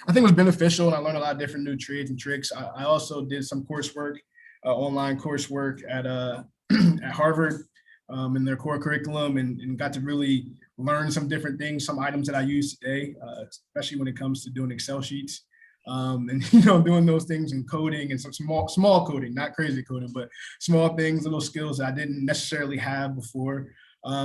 I think it was beneficial, and I learned a lot of different new trades and tricks. I also did some coursework, online coursework at at Harvard in their core curriculum, and got to really learn some different things, some items that I use today, especially when it comes to doing Excel sheets, and doing those things in coding and some small coding, not crazy coding, but small things, little skills that I didn't necessarily have before.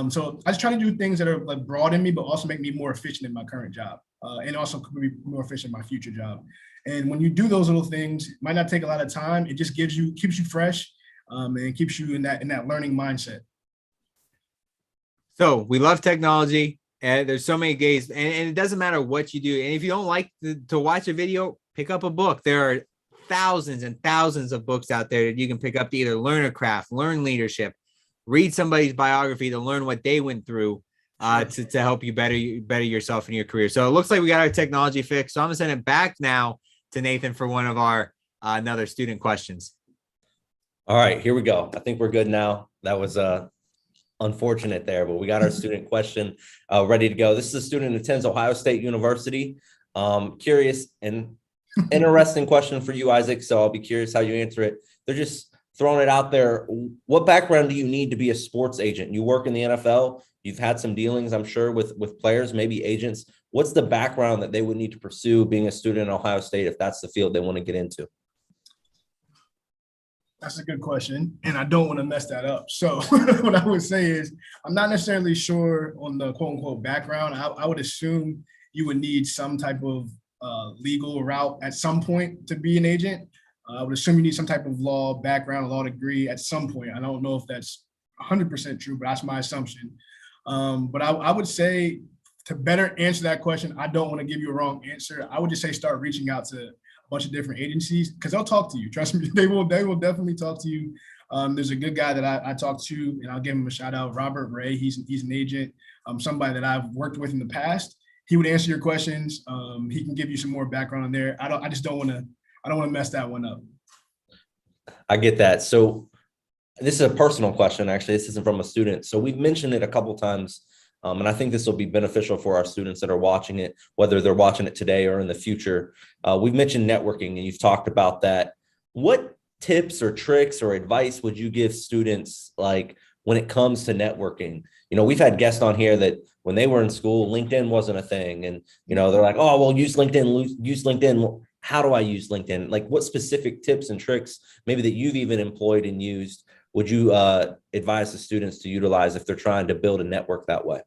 So I just try to do things that are broad in me, but also make me more efficient in my current job. And also could be more efficient in my future job. And when you do those little things, it might not take a lot of time. It just keeps you fresh, and keeps you in that learning mindset. So we love technology, and there's so many ways, and it doesn't matter what you do. And if you don't like to watch a video, pick up a book. There are thousands and thousands of books out there that you can pick up to either learn a craft, learn leadership, read somebody's biography to learn what they went through. To help you better yourself in your career. So it looks like we got our technology fixed. So I'm gonna send it back now to Nathan for one of our another student questions. All right, here we go. I think we're good now. That was unfortunate there, but we got our student question ready to go. This is a student who attends Ohio State University. Curious, and Interesting question for you, Isaac. So I'll be curious how you answer it. They're just throwing it out there. What background do you need to be a sports agent? You work in the NFL. You've had some dealings, I'm sure, with players, maybe agents. What's the background that they would need to pursue being a student in Ohio State if that's the field they want to get into? That's a good question, and I don't want to mess that up. So what I would say is I'm not necessarily sure on the quote unquote background. I would assume you would need some type of legal route at some point to be an agent. I would assume you need some type of law background, law degree at some point. I don't know if that's 100% true, but that's my assumption. But I would say to better answer that question, I don't want to give you a wrong answer. I would just say start reaching out to a bunch of different agencies because they'll talk to you. Trust me, they will definitely talk to you. There's a good guy that I talked to, and I'll give him a shout out, Robert Ray. He's an agent, somebody that I've worked with in the past. He would answer your questions. He can give you some more background on there. I don't want to mess that one up. I get that. So this is a personal question, actually. This isn't from a student. So we've mentioned it a couple times, and I think this will be beneficial for our students that are watching it, whether they're watching it today or in the future. We've mentioned networking, and you've talked about that. What tips or tricks or advice would you give students, like when it comes to networking? You know, we've had guests on here that when they were in school, LinkedIn wasn't a thing. And, you know, they're like, oh, well, use LinkedIn. Well, how do I use LinkedIn? Like what specific tips and tricks maybe that you've even employed and used would you advise the students to utilize if they're trying to build a network that way?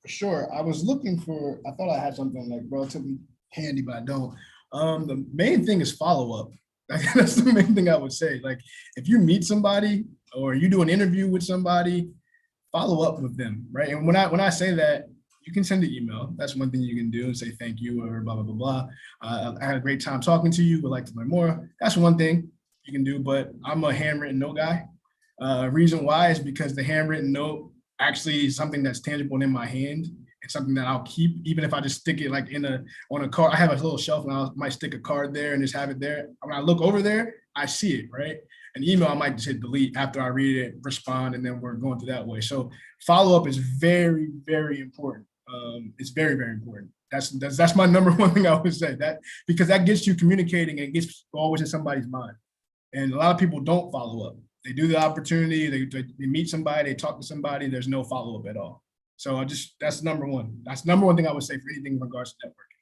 Sure. I thought I had something like relatively handy, but I don't. The main thing is follow up. That's the main thing I would say. Like if you meet somebody or you do an interview with somebody, follow up with them, right? And when I say that, you can send an email. That's one thing you can do and say thank you or blah, blah, blah, blah. I had a great time talking to you. Would like to learn more. That's one thing you can do, but I'm a handwritten note guy. Reason why is because the handwritten note actually is something that's tangible in my hand. It's something that I'll keep, even if I just stick it like on a card. I have a little shelf and I might stick a card there and just have it there. When I look over there, I see it, right? An email, I might just hit delete after I read it, respond, and then we're going through that way. So follow-up is very, very important. It's very, very important. That's my number one thing I would say, that because that gets you communicating and gets always in somebody's mind. And a lot of people don't follow up. They do the opportunity, they meet somebody, they talk to somebody, there's no follow-up at all. So that's number one. That's number one thing I would say for anything in regards to networking.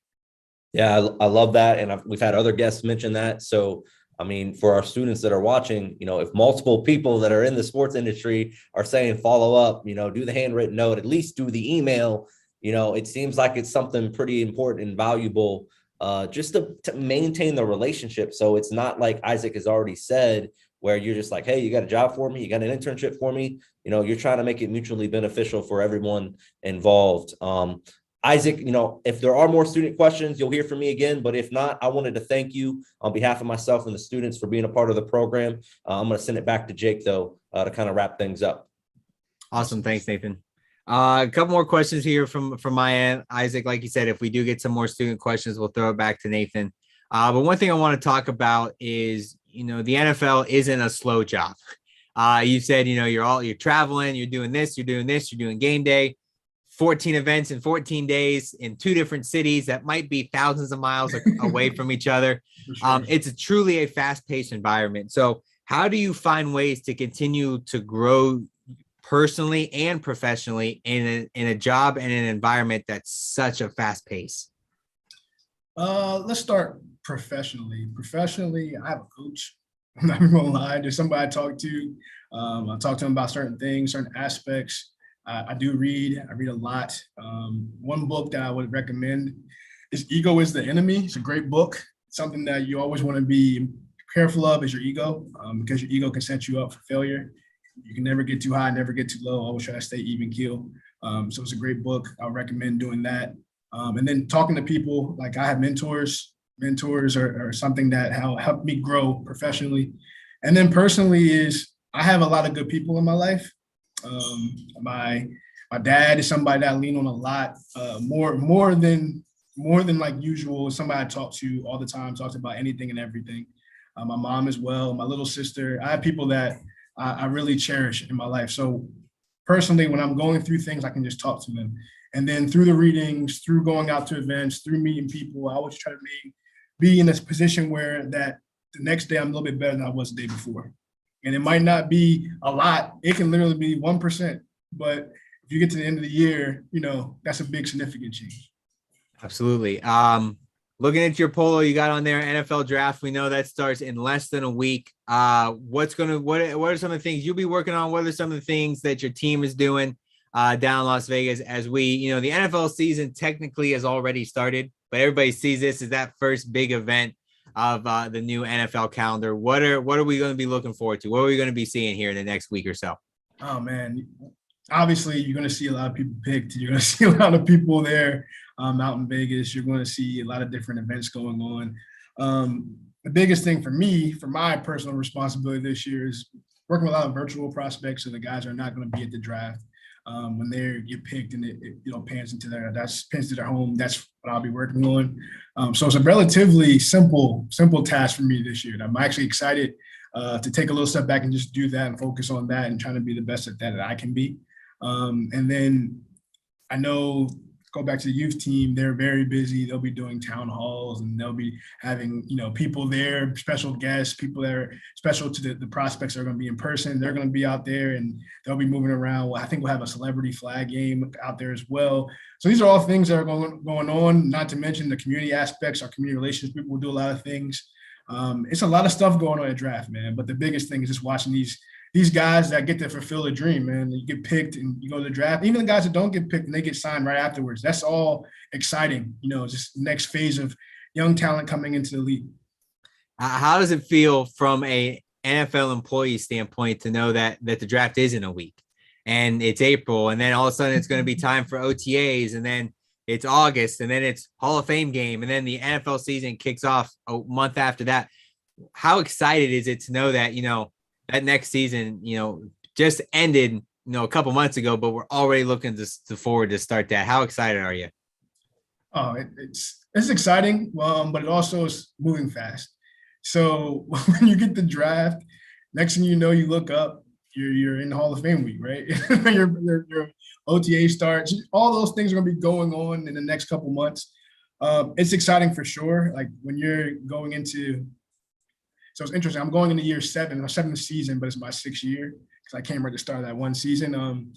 Yeah, I love that. And we've had other guests mention that. So, I mean, for our students that are watching, you know, if multiple people that are in the sports industry are saying follow up, you know, do the handwritten note, at least do the email, you know, it seems like it's something pretty important and valuable just to maintain the relationship. So it's not like Isaac has already said, where you're just like, hey, you got a job for me? You got an internship for me? You know, you're trying to make it mutually beneficial for everyone involved. Isaac, you know, if there are more student questions, you'll hear from me again. But if not, I wanted to thank you on behalf of myself and the students for being a part of the program. I'm going to send it back to Jake, though, to kind of wrap things up. Awesome. Thanks, Nathan. A couple more questions here from my end. Isaac, like you said, if we do get some more student questions, we'll throw it back to Nathan. But one thing I want to talk about is, you know, the NFL isn't a slow job. You said, you know, you're traveling, you're doing this, you're doing game day, 14 events in 14 days in 2 different cities that might be thousands of miles away from each other. Sure. It's truly a fast-paced environment. So how do you find ways to continue to grow personally and professionally in a job and an environment that's such a fast pace? Let's start professionally. Professionally, I have a coach. I'm not even gonna lie. There's somebody I talk to. I talk to them about certain things, certain aspects. I do read. I read a lot. One book that I would recommend is Ego is the Enemy. It's a great book. It's something that you always want to be careful of is your ego, because your ego can set you up for failure. You can never get too high, never get too low. Always try to stay even keel. So it's a great book. I would recommend doing that. And then talking to people, like I have mentors. Mentors are something that helped me grow professionally. And then personally is I have a lot of good people in my life. My dad is somebody that I lean on a lot, more than like usual. Somebody I talk to all the time, talks about anything and everything. My mom as well, my little sister. I have people that I really cherish in my life. So personally, when I'm going through things, I can just talk to them. And then through the readings, through going out to events, through meeting people, I always try to be in this position where that the next day I'm a little bit better than I was the day before. And it might not be a lot. It can literally be 1%. But if you get to the end of the year, that's a big significant change. Absolutely. Looking at your polo you got on there, NFL draft, we know that starts in less than a week. What are some of the things you'll be working on? What are some of the things that your team is doing down in Las Vegas as the NFL season technically has already started, but everybody sees this as that first big event of the new NFL calendar. What are we going to be looking forward to? What are we going to be seeing here in the next week or so? Oh, man. Obviously, you're going to see a lot of people picked. You're going to see a lot of people there out in Vegas. You're going to see a lot of different events going on. The biggest thing for me, for my personal responsibility this year, is working with a lot of virtual prospects. So the guys are not going to be at the draft. When they get picked and it pans into their home, that's what I'll be working on. So it's a relatively simple task for me this year. And I'm actually excited to take a little step back and just do that and focus on that and trying to be the best at that I can be. And then I know, go back to the youth team, they're very busy. They'll be doing town halls and they'll be having, people there, special guests, people that are special to the prospects that are going to be in person. They're going to be out there and they'll be moving around. Well, I think we'll have a celebrity flag game out there as well. So these are all things that are going on, not to mention the community aspects, our community relations people will do a lot of things. It's a lot of stuff going on at draft, man. But the biggest thing is just watching these guys that get to fulfill a dream, man. You get picked and you go to the draft. Even the guys that don't get picked and they get signed right afterwards. That's all exciting. Just next phase of young talent coming into the league. How does it feel from a NFL employee standpoint to know that the draft is in a week and it's April and then all of a sudden it's going to be time for OTAs and then it's August and then it's Hall of Fame game and then the NFL season kicks off a month after that? How excited is it to know that, that next season, just ended, a couple months ago, but we're already looking to forward to start that. How excited are you? Oh, it's exciting, but it also is moving fast. So when you get the draft, next thing you know, you look up, you're in the Hall of Fame week, right? your OTA starts. All those things are going to be going on in the next couple months. It's exciting for sure. Like when you're going into So it's interesting. I'm going into year 7, my 7th season, but it's my 6th year because I came right at the start of that one season.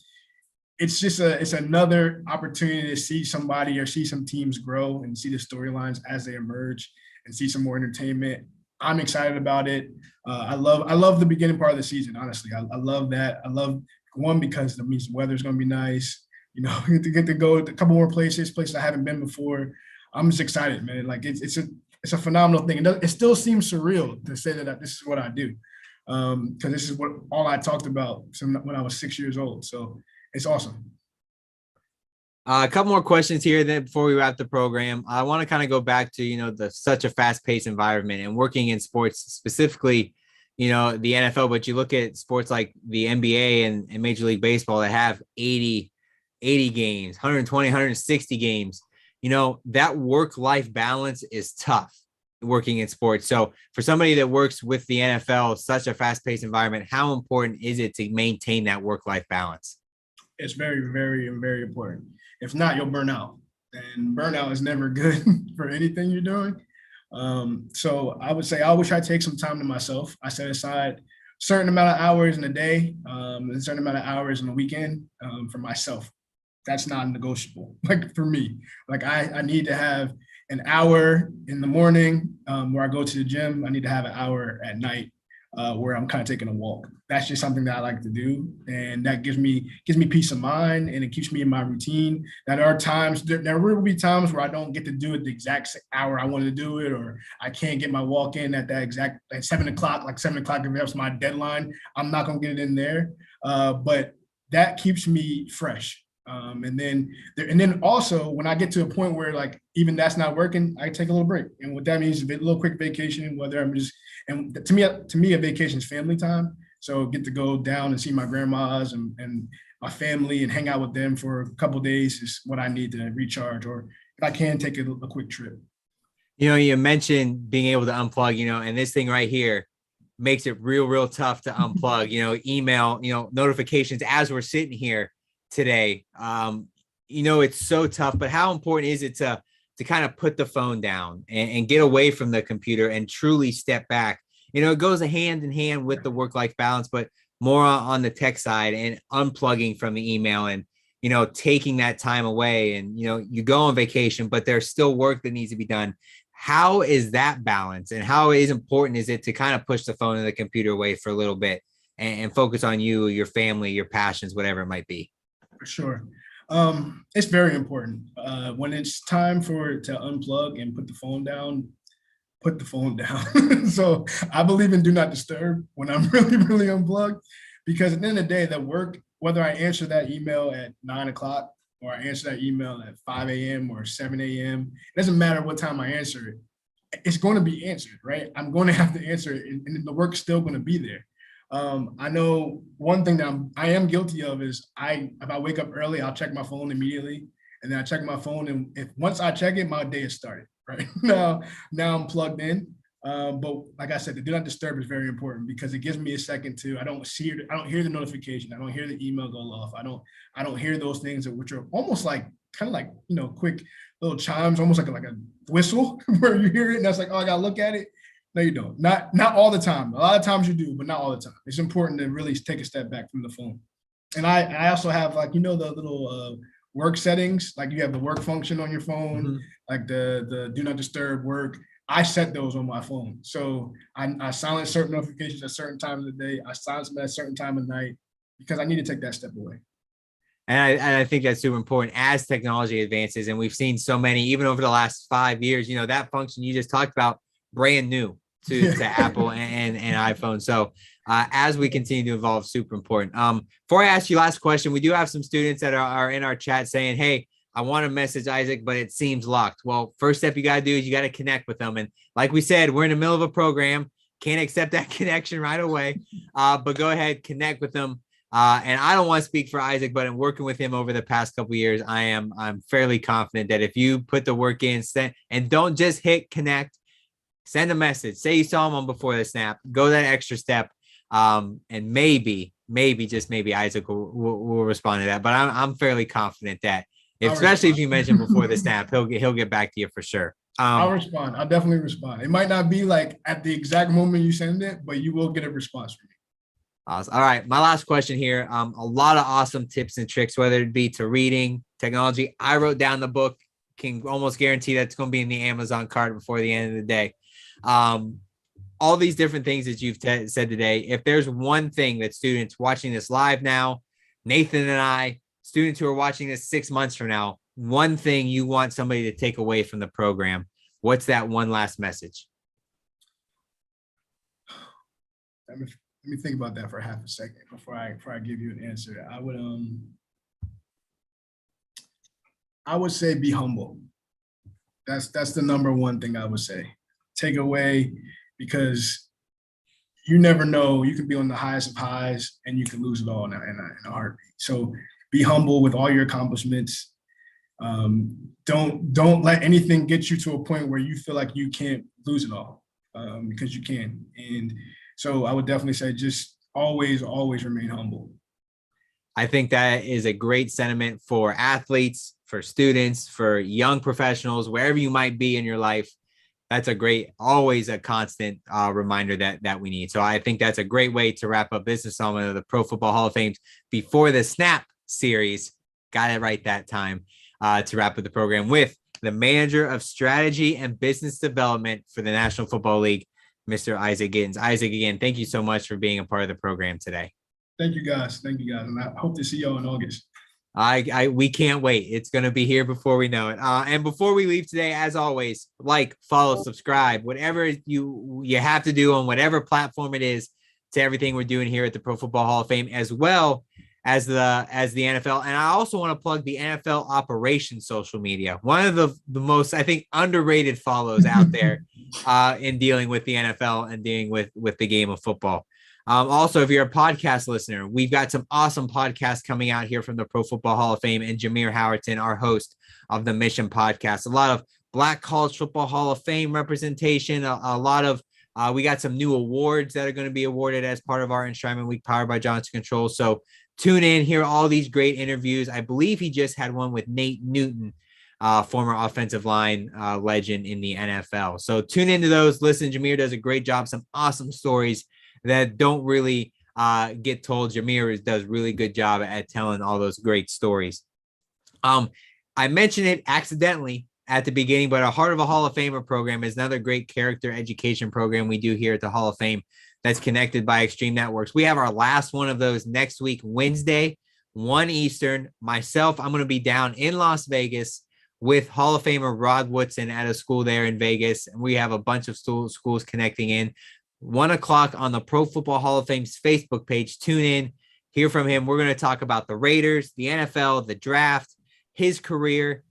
It's another opportunity to see somebody or see some teams grow and see the storylines as they emerge and see some more entertainment. I'm excited about it. I love the beginning part of the season. Honestly, I love that. I love one because it means the weather's going to be nice. Get to go to a couple more places I haven't been before. I'm just excited, man. Like it's a phenomenal thing. It still seems surreal to say that this is what I do, because this is all I talked about when I was 6 years old. So it's awesome. A couple more questions here then before we wrap the program. I want to kind of go back to, such a fast-paced environment and working in sports, specifically, the NFL, but you look at sports like the NBA and Major League Baseball that have 80 games, 120, 160 games. That work-life balance is tough working in sports. So for somebody that works with the NFL, such a fast-paced environment, how important is it to maintain that work-life balance? It's very, very, very important. If not, you'll burn out. And burnout is never good for anything you're doing. So I would say I wish I'd take some time to myself. I set aside a certain amount of hours in a day, a certain amount of hours in the weekend for myself. That's not negotiable. Like for me, like I need to have an hour in the morning where I go to the gym. I need to have an hour at night where I'm kind of taking a walk. That's just something that I like to do. And that gives me peace of mind and it keeps me in my routine. Now there will be times where I don't get to do it the exact hour I wanted to do it, or I can't get my walk in at that exact at 7 o'clock, like 7 o'clock, if that's my deadline, I'm not going to get it in there. But that keeps me fresh. And then also when I get to a point where like even that's not working, I take a little break. And what that means is a little quick vacation, whether I'm just, and to me a vacation is family time. So get to go down and see my grandmas and my family and hang out with them for a couple of days is what I need to recharge, or if I can take a quick trip. You mentioned being able to unplug, and this thing right here makes it real tough to unplug, email, notifications as we're sitting here today. It's so tough, but how important is it to to kind of put the phone down and get away from the computer and truly step back. It goes hand in hand with the work-life balance, but more on the tech side and unplugging from the email and, taking that time away. And, you go on vacation, but there's still work that needs to be done. How is that balance, and how important is it to kind of push the phone and the computer away for a little bit and focus on you, your family, your passions, whatever it might be? For sure. It's very important. When it's time to unplug and put the phone down, put the phone down. So I believe in do not disturb when I'm really, really unplugged, because at the end of the day, that work, whether I answer that email at 9:00 or I answer that email at 5 a.m. or 7 a.m., it doesn't matter what time I answer it. It's going to be answered, right? I'm going to have to answer it, and the work's still going to be there. I know one thing that I am guilty of is if I wake up early, I'll check my phone immediately, and then I check my phone, and once I check it, my day is started. Right now I'm plugged in. But like I said, the do not disturb is very important because it gives me a second to. I don't hear the notification. I don't hear the email go off. I don't hear those things which are almost like kind of like quick little chimes, almost like a whistle where you hear it and that's like, oh, I gotta look at it. No, you don't. Not all the time. A lot of times you do, but not all the time. It's important to really take a step back from the phone. And I also have the little work settings, like you have the work function on your phone, like the do not disturb work. I set those on my phone. So I silence certain notifications at certain times of the day. I silence them at a certain time of night because I need to take that step away. And I think that's super important as technology advances. And we've seen so many, even over the last 5 years, that function you just talked about, brand new to Apple and iPhone. So as we continue to evolve, super important. Before I ask you last question, we do have some students that are in our chat saying, hey, I want to message Isaac, but it seems locked. Well, first step you got to do is you got to connect with them. And like we said, we're in the middle of a program. Can't accept that connection right away. But go ahead, connect with them. And I don't want to speak for Isaac, but in working with him over the past couple of years, I'm fairly confident that if you put the work in and don't just hit connect, send a message, say you saw him on Before the Snap, go that extra step. And maybe just maybe Isaac will respond to that. But I'm fairly confident that especially if you mention Before the Snap, he'll get back to you for sure. I'll respond. I'll definitely respond. It might not be like at the exact moment you send it, but you will get a response from me. Awesome. All right. My last question here. A lot of awesome tips and tricks, whether it be to reading, technology. I wrote down the book, can almost guarantee that it's going to be in the Amazon cart before the end of the day. All these different things that you've said today. If there's one thing that students watching this live now, Nathan and I, students who are watching this 6 months from now, one thing you want somebody to take away from the program, what's that one last message? Let me think about that for half a second before I give you an answer. I would say be humble. That's the number one thing I would say. Take away, because you never know. You can be on the highest of highs and you can lose it all in a heartbeat. So be humble with all your accomplishments. Don't let anything get you to a point where you feel like you can't lose it all, because you can. And so I would definitely say just always remain humble. I think that is a great sentiment for athletes, for students, for young professionals, wherever you might be in your life. That's always a constant reminder that we need. So I think that's a great way to wrap up this installment of the Pro Football Hall of Fame's Before the Snap series. Got it right that time to wrap up the program with the Manager of Strategy and Business Development for the National Football League, Mr. Isaac Gittens. Isaac, again, thank you so much for being a part of the program today. Thank you guys. And I hope to see y'all in August. We can't wait. It's going to be here before we know it. And before we leave today, as always, follow, subscribe, whatever you have to do on whatever platform it is to everything we're doing here at the Pro Football Hall of Fame, as well as the NFL. And I also want to plug the NFL operations social media. One of the most, I think, underrated follows out there in dealing with the NFL and dealing with the game of football. Also, if you're a podcast listener, we've got some awesome podcasts coming out here from the Pro Football Hall of Fame, and Jameer Howerton, our host of the Mission Podcast. A lot of Black College Football Hall of Fame representation, a lot of we got some new awards that are going to be awarded as part of our Enshrinement Week powered by Johnson Controls. So tune in, hear all these great interviews. I believe he just had one with Nate Newton former offensive line legend in the NFL. So tune into those. Listen, Jameer does a great job. Some awesome stories that don't really get told. Jameer does really good job at telling all those great stories. I mentioned it accidentally at the beginning, but our Heart of a Hall of Famer program is another great character education program we do here at the Hall of Fame that's connected by Extreme Networks. We have our last one of those next week, Wednesday, 1 Eastern. Myself, I'm going to be down in Las Vegas with Hall of Famer Rod Woodson at a school there in Vegas. And we have a bunch of schools connecting in. 1 o'clock on the Pro Football Hall of Fame's Facebook page. Tune in, hear from him. We're going to talk about the Raiders, the NFL, the draft, his career,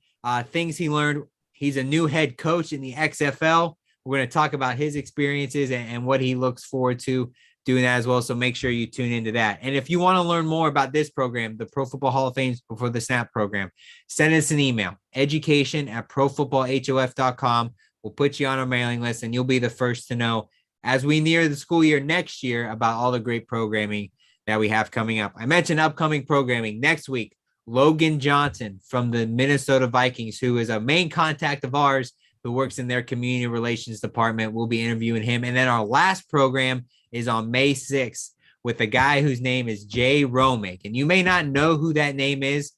things he learned. He's a new head coach in the XFL. We're going to talk about his experiences and what he looks forward to doing that as well. So make sure you tune into that. And if you want to learn more about this program, the Pro Football Hall of Fame Before the Snap program, send us an email, education@profootballhof.com. We'll put you on our mailing list and you'll be the first to know as we near the school year next year about all the great programming that we have coming up. I mentioned upcoming programming next week. Logan Johnson from the Minnesota Vikings, who is a main contact of ours who works in their community relations department. We'll be interviewing him. And then our last program is on May 6th with a guy whose name is Jay Romick. And you may not know who that name is,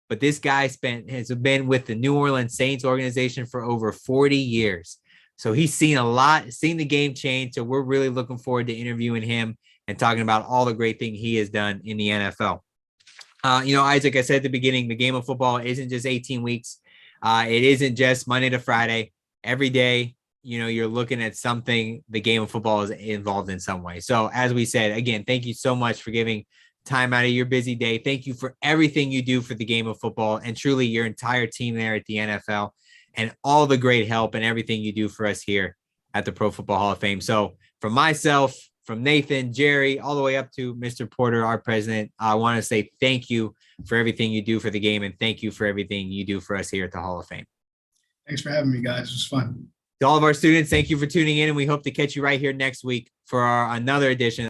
but this guy has been with the New Orleans Saints organization for over 40 years. So he's seen a lot, seen the game change. So we're really looking forward to interviewing him and talking about all the great things he has done in the NFL. Isaac, I said at the beginning, the game of football isn't just 18 weeks. It isn't just Monday to Friday. Every day, you're looking at something. The game of football is involved in some way. So as we said, again, thank you so much for giving time out of your busy day. Thank you for everything you do for the game of football and truly your entire team there at the NFL and all the great help and everything you do for us here at the Pro Football Hall of Fame. So from myself, from Nathan, Jerry, all the way up to Mr. Porter, our president, I want to say thank you for everything you do for the game and thank you for everything you do for us here at the Hall of Fame. Thanks for having me, guys. It was fun. To all of our students, thank you for tuning in, and we hope to catch you right here next week for another edition